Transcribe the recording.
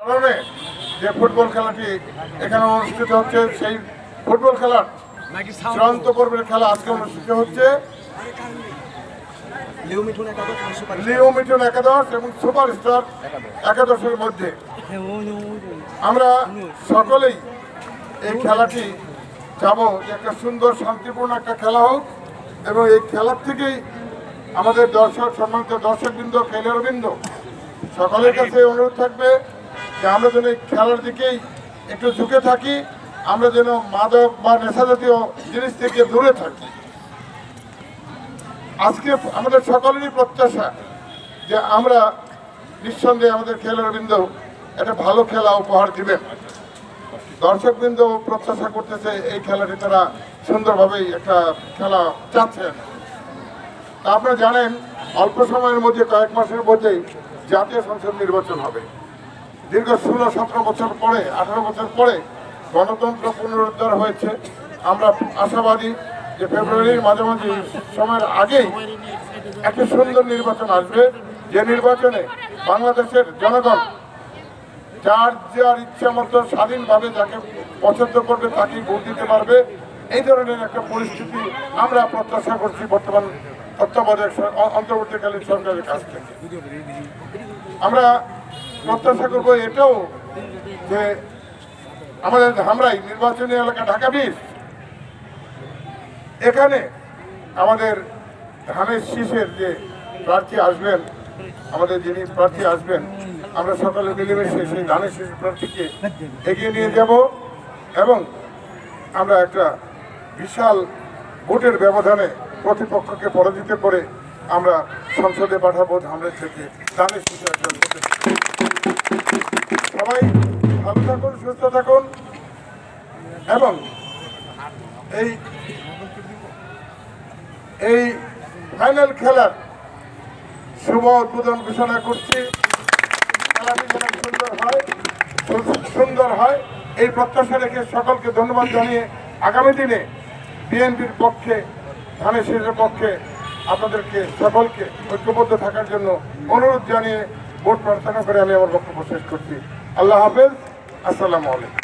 কারণে যে ফুটবল খেলাটি এখানে অনুষ্ঠিত হচ্ছে, সেই ফুটবল খেলার চূড়ান্ত পর্বের খেলা আজকে অনুষ্ঠিত হচ্ছে লিও মিঠুন একাদশ এবং সুপারস্টার একাদশের মধ্যে। আমরা সকলেই এই খেলাটি চাবো যে একটা সুন্দর শান্তিপূর্ণ একটা খেলা হোক, এবং এই খেলার থেকেই আমাদের সম্মানিত দর্শকবৃন্দ, খেলোয়াড়বৃন্দ সকলের কাছে অনুরোধ থাকবে যে আমরা যেন এই খেলার দিকেই একটু ঝুঁকে থাকি, আমরা যেন মাদক বা নেশা জাতীয় জিনিস থেকে দূরে থাকি। আজকে আমাদের সকলেরই প্রত্যাশা যে আমরা নিঃসন্দেহে আমাদের খেলোয়াড়বৃন্দ একটা ভালো খেলা উপহার দিবেন। দর্শকবৃন্দ প্রত্যাশা করতেছে এই খেলাটি তারা সুন্দরভাবেই একটা খেলা চাচ্ছেন। তা আপনারা জানেন অল্প সময়ের মধ্যে, কয়েক মাসের মধ্যেই জাতীয় সংসদ নির্বাচন হবে। দীর্ঘ 16-17 বছর পরে, 18 বছর পরে গণতন্ত্র পুনরুদ্ধার হয়েছে। আমরা আশাবাদী যে ফেব্রুয়ারির মাঝামাঝি সময়ের আগেই একটা সুন্দর নির্বাচন আসবে, যে নির্বাচনে বাংলাদেশের জনগণ যার যার ইচ্ছা মতো স্বাধীনভাবে যাকে পছন্দ করবে তাকেই ভোট দিতে পারবে। এই ধরনের একটা পরিস্থিতি আমরা প্রত্যাশা করছি বর্তমান তত্ত্বাবধায়ক অন্তর্বর্তীকালীন সরকারের কাছ থেকে। আমরা প্রত্যাশা করবো এটাও যে আমাদের ধামরাই নির্বাচনী এলাকা ঢাকা 20, এখানে আমাদের ধানের শীষের যে প্রার্থী আসবেন, আমাদের যিনি প্রার্থী আসবেন, আমরা সকলে মিলেমিশে সেই ধানের শীষের প্রার্থীকে এগিয়ে নিয়ে যাব এবং আমরা একটা বিশাল ভোটের ব্যবধানে প্রতিপক্ষকে পরাজিত করে আমরা সংসদে পাঠাবো ধামরাই থেকে ধানের শীষে একজন। সবাই ভালো থাকুন, সুস্থ থাকুন এবং এই ফাইনাল খেলার শুভ উদ্বোধন ঘোষণা করছি। খেলাটি যেন সুন্দর হয় এই প্রত্যাশা রেখে সকলকে ধন্যবাদ জানিয়ে আগামী দিনে বিএনপির পক্ষে, ধানের শীষের পক্ষে আপনাদেরকে সকলকে ঐক্যবদ্ধ থাকার জন্য অনুরোধ জানিয়ে ভোট প্রার্থনা করে আমি আমার বক্তব্য শেষ করছি। আল্লাহ হাফেজ, আসসালামু আলাইকুম।